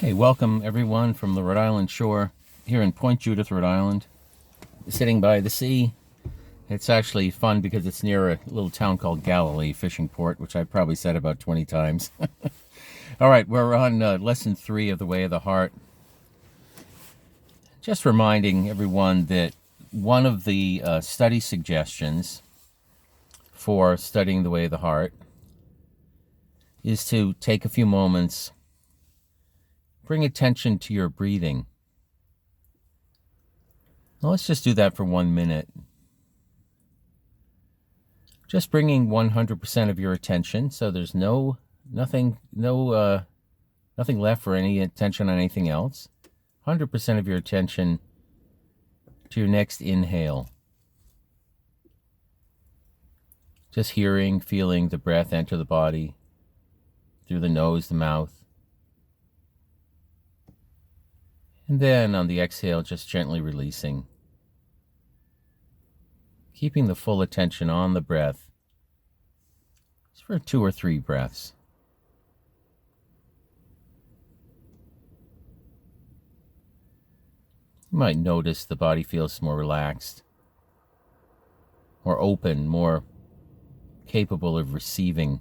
Hey, welcome everyone from the Rhode Island shore here in Point Judith, Rhode Island, sitting by the sea. It's actually fun because it's near a little town called Galilee Fishing Port, which I've probably said about 20 times. All right, we're on lesson 3 of The Way of the Heart. Just reminding everyone that one of the study suggestions for studying the Way of the Heart is to take a few moments, bring attention to your breathing. Now let's just do that for 1 minute. Just bringing 100% of your attention, so there's nothing left for any attention on anything else. 100% of your attention to your next inhale. Just hearing, feeling the breath enter the body through the nose, the mouth. And then on the exhale, just gently releasing. Keeping the full attention on the breath just for 2 or 3 breaths. You might notice the body feels more relaxed, more open, more capable of receiving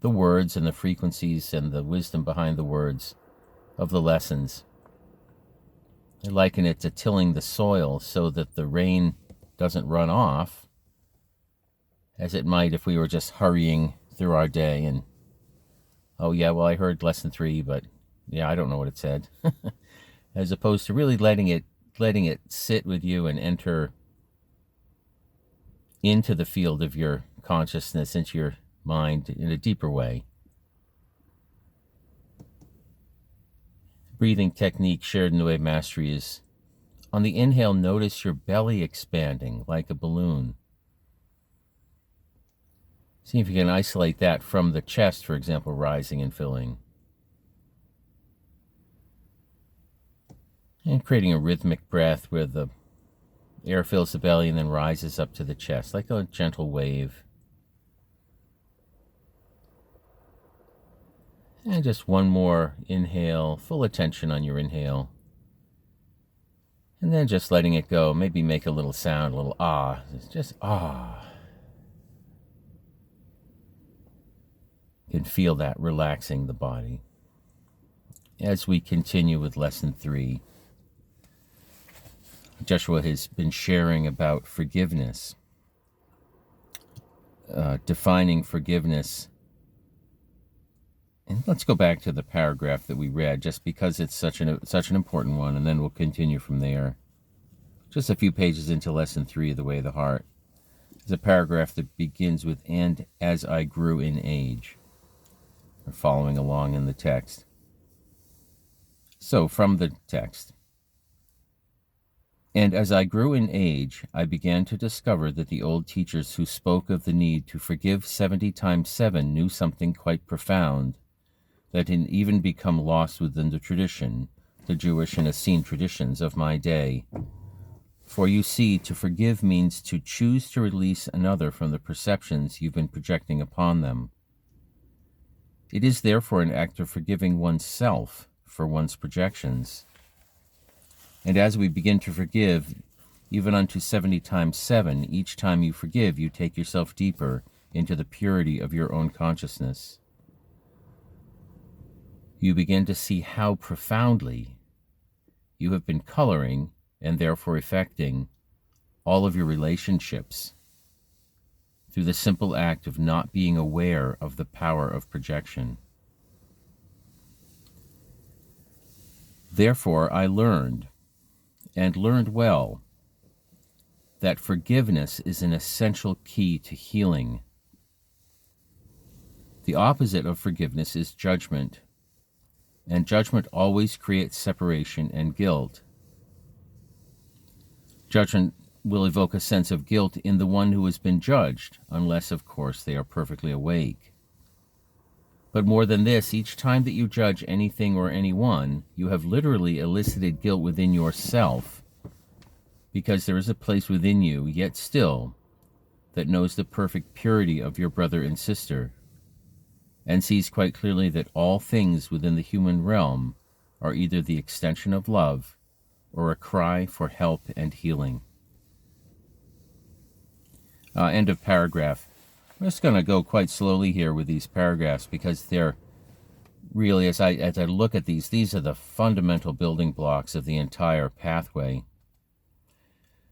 the words and the frequencies and the wisdom behind the words of the lessons. I liken it to tilling the soil so that the rain doesn't run off, as it might if we were just hurrying through our day and, oh yeah, well I heard lesson 3, but yeah, I don't know what it said. As opposed to really letting it sit with you and enter into the field of your consciousness, into your mind in a deeper way. Breathing technique shared in the Way of Mastery is, on the inhale, notice your belly expanding like a balloon. See if you can isolate that from the chest, for example, rising and filling. And creating a rhythmic breath where the air fills the belly and then rises up to the chest like a gentle wave. And just one more inhale, full attention on your inhale. And then just letting it go. Maybe make a little sound, a little ah. Just ah. You can feel that relaxing the body. As we continue with lesson 3, Joshua has been sharing about forgiveness, defining forgiveness. And let's go back to the paragraph that we read, just because it's such an important one, and then we'll continue from there. Just a few pages into lesson 3 of The Way of the Heart. There's a paragraph that begins with, "And as I grew in age." We're following along in the text. So, from the text. "And as I grew in age, I began to discover that the old teachers who spoke of the need to forgive 70 times 7 knew something quite profound that had even become lost within the tradition, the Jewish and Essene traditions of my day. For you see, to forgive means to choose to release another from the perceptions you've been projecting upon them. It is therefore an act of forgiving oneself for one's projections. And as we begin to forgive, even unto 70 times 7, each time you forgive, you take yourself deeper into the purity of your own consciousness. You begin to see how profoundly you have been coloring and therefore affecting all of your relationships through the simple act of not being aware of the power of projection. Therefore, I learned, and learned well, that forgiveness is an essential key to healing. The opposite of forgiveness is judgment, and judgment always creates separation and guilt. Judgment will evoke a sense of guilt in the one who has been judged, unless, of course, they are perfectly awake. But more than this, each time that you judge anything or anyone, you have literally elicited guilt within yourself, because there is a place within you, yet still, that knows the perfect purity of your brother and sister, and sees quite clearly that all things within the human realm are either the extension of love or a cry for help and healing. End of paragraph. I'm just going to go quite slowly here with these paragraphs because they're really, as I look at these are the fundamental building blocks of the entire pathway.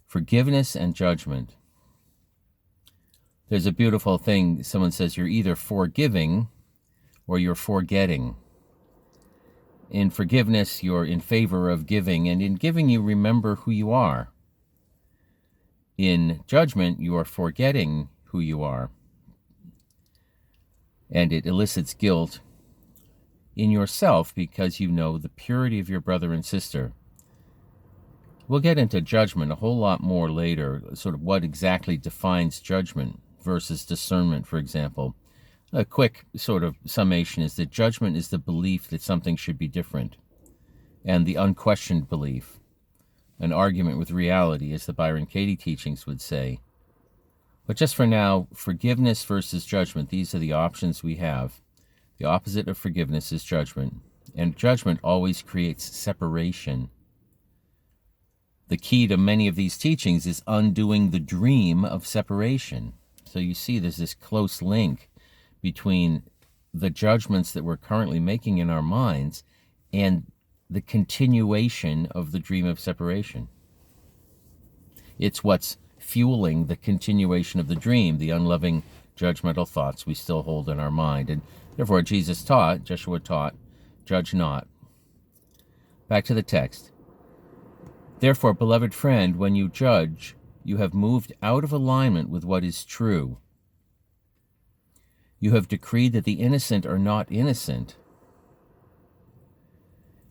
Forgiveness and judgment. There's a beautiful thing. Someone says you're either forgiving or you're forgetting. In forgiveness, you're in favor of giving, and in giving, you remember who you are. In judgment, you are forgetting who you are, and it elicits guilt in yourself because you know the purity of your brother and sister. We'll get into judgment a whole lot more later, sort of what exactly defines judgment versus discernment, for example. A quick sort of summation is that judgment is the belief that something should be different, and the unquestioned belief, an argument with reality, as the Byron Katie teachings would say. But just for now, forgiveness versus judgment, these are the options we have. The opposite of forgiveness is judgment, and judgment always creates separation. The key to many of these teachings is undoing the dream of separation. So you see there's this close link between the judgments that we're currently making in our minds and the continuation of the dream of separation. It's what's fueling the continuation of the dream, the unloving, judgmental thoughts we still hold in our mind. And therefore, Jesus taught, Joshua taught, judge not. Back to the text. Therefore, beloved friend, when you judge, you have moved out of alignment with what is true. You have decreed that the innocent are not innocent.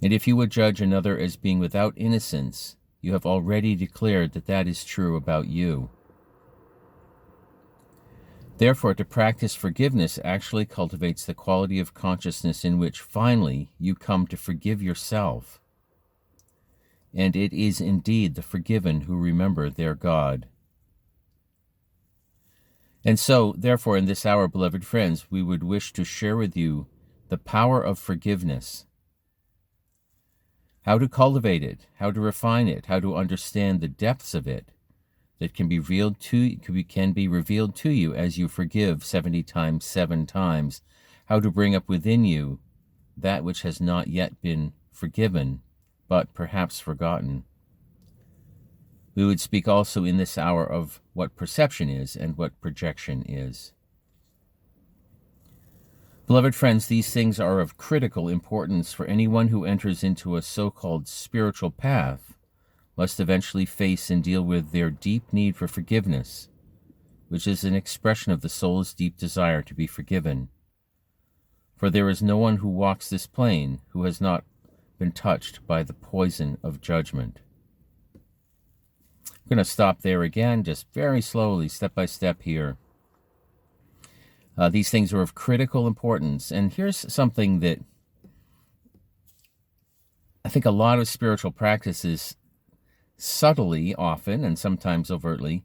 And if you would judge another as being without innocence, you have already declared that that is true about you. Therefore, to practice forgiveness actually cultivates the quality of consciousness in which, finally, you come to forgive yourself. And it is indeed the forgiven who remember their God. And so, therefore, in this hour, beloved friends, we would wish to share with you the power of forgiveness. How to cultivate it, how to refine it, how to understand the depths of it that can be revealed to you as you forgive 70 times, 7 times, how to bring up within you that which has not yet been forgiven, but perhaps forgotten. We would speak also in this hour of what perception is and what projection is. Beloved friends, these things are of critical importance, for anyone who enters into a so-called spiritual path must eventually face and deal with their deep need for forgiveness, which is an expression of the soul's deep desire to be forgiven. For there is no one who walks this plane who has not been touched by the poison of judgment. I'm going to stop there again, just very slowly, step by step here. These things are of critical importance. And here's something that I think a lot of spiritual practices subtly, often, and sometimes overtly,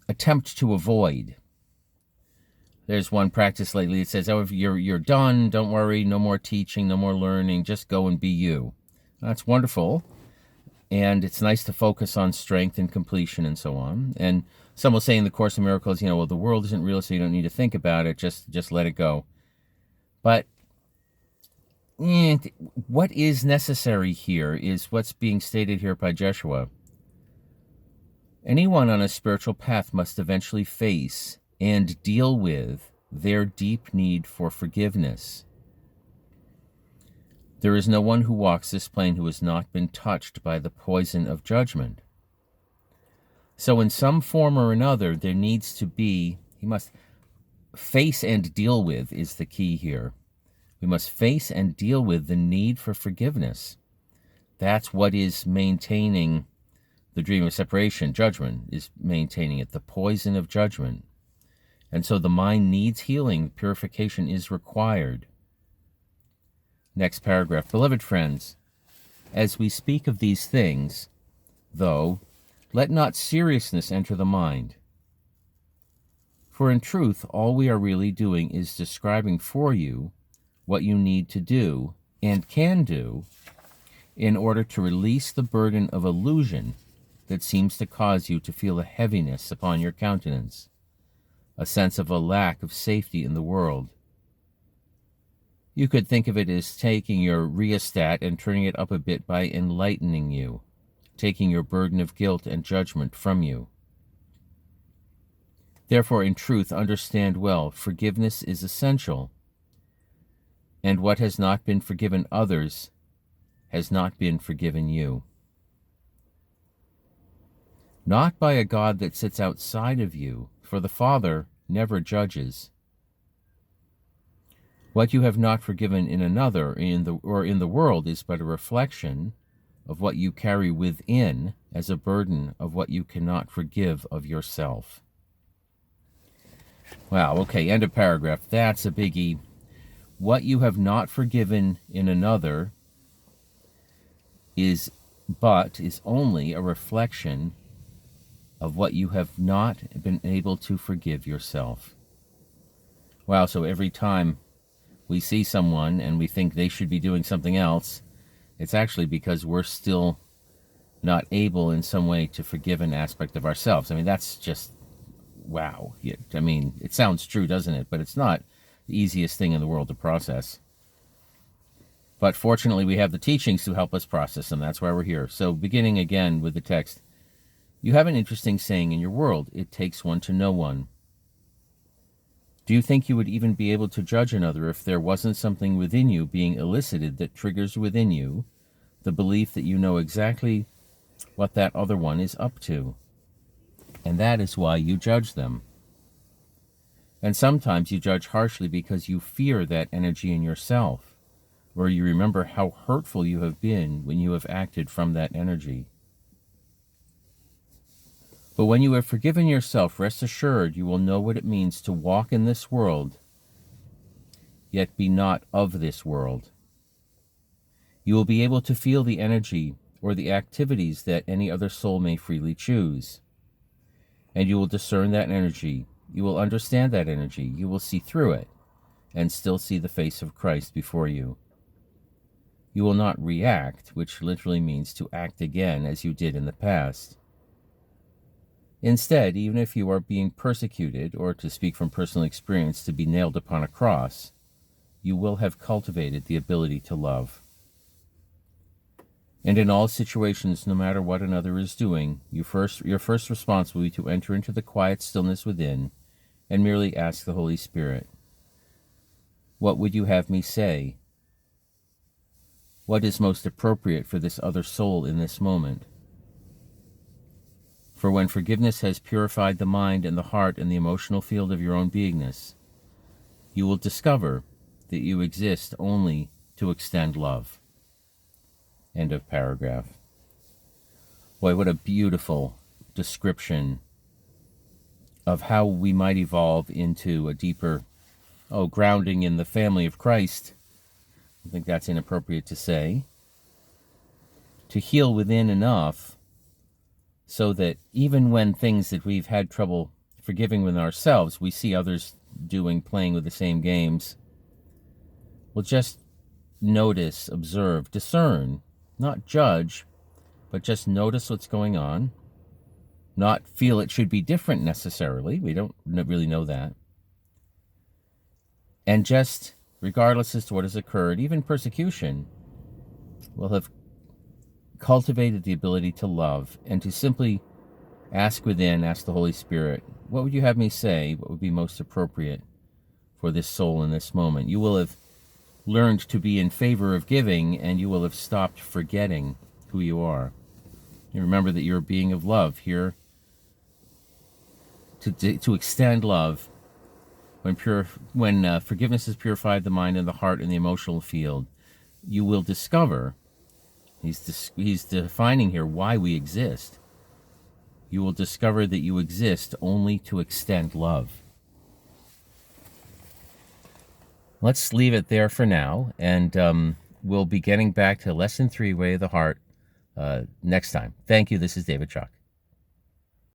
attempt to avoid. There's one practice lately that says, oh, you're done, don't worry, no more teaching, no more learning, just go and be you. That's wonderful. And it's nice to focus on strength and completion and so on. And some will say in the Course in Miracles, well, the world isn't real, so you don't need to think about it. Just let it go. But what is necessary here is what's being stated here by Joshua. Anyone on a spiritual path must eventually face and deal with their deep need for forgiveness. There is no one who walks this plane who has not been touched by the poison of judgment. So in some form or another, there needs to be, he must face and deal with is the key here. We must face and deal with the need for forgiveness. That's what is maintaining the dream of separation. Judgment is maintaining it, the poison of judgment. And so the mind needs healing. Purification is required. Next paragraph. Beloved friends, as we speak of these things, though, let not seriousness enter the mind. For in truth, all we are really doing is describing for you what you need to do and can do in order to release the burden of illusion that seems to cause you to feel a heaviness upon your countenance, a sense of a lack of safety in the world. You could think of it as taking your rheostat and turning it up a bit by enlightening you, taking your burden of guilt and judgment from you. Therefore, in truth, understand well, forgiveness is essential, and what has not been forgiven others has not been forgiven you. Not by a God that sits outside of you, for the Father never judges. What you have not forgiven in another or in the world is but a reflection of what you carry within as a burden of what you cannot forgive of yourself. Wow, okay, end of paragraph. That's a biggie. What you have not forgiven in another is only a reflection of what you have not been able to forgive yourself. Wow, so every time we see someone and we think they should be doing something else, it's actually because we're still not able in some way to forgive an aspect of ourselves. I mean, that's just, wow. I mean, it sounds true, doesn't it? But it's not the easiest thing in the world to process. But fortunately, we have the teachings to help us process them. That's why we're here. So beginning again with the text, you have an interesting saying in your world, it takes one to know one. Do you think you would even be able to judge another if there wasn't something within you being elicited that triggers within you the belief that you know exactly what that other one is up to? And that is why you judge them. And sometimes you judge harshly because you fear that energy in yourself, or you remember how hurtful you have been when you have acted from that energy. But when you have forgiven yourself, rest assured you will know what it means to walk in this world, yet be not of this world. You will be able to feel the energy or the activities that any other soul may freely choose. And you will discern that energy. You will understand that energy. You will see through it and still see the face of Christ before you. You will not react, which literally means to act again as you did in the past. Instead, even if you are being persecuted, or to speak from personal experience, to be nailed upon a cross, you will have cultivated the ability to love. And in all situations, no matter what another is doing, your first response will be to enter into the quiet stillness within and merely ask the Holy Spirit, "What would you have me say? What is most appropriate for this other soul in this moment?" For when forgiveness has purified the mind and the heart and the emotional field of your own beingness, you will discover that you exist only to extend love. End of paragraph. Boy, what a beautiful description of how we might evolve into a deeper, grounding in the family of Christ. I think that's inappropriate to say. To heal within enough so that even when things that we've had trouble forgiving with ourselves, we see others playing with the same games, we'll just notice, observe, discern, not judge, but just notice what's going on, not feel it should be different necessarily. We don't really know that. And just, regardless as to what has occurred, even persecution, we'll have cultivated the ability to love and to simply ask the Holy Spirit, what would you have me say? What would be most appropriate for this soul in this moment? You will have learned to be in favor of giving, and you will have stopped forgetting who you are. You remember that you're a being of love here to extend love. When forgiveness has purified the mind and the heart and the emotional field, you will discover, he's defining here why we exist. You will discover that you exist only to extend love. Let's leave it there for now, and we'll be getting back to Lesson 3, Way of the Heart, next time. Thank you. This is David Chuck.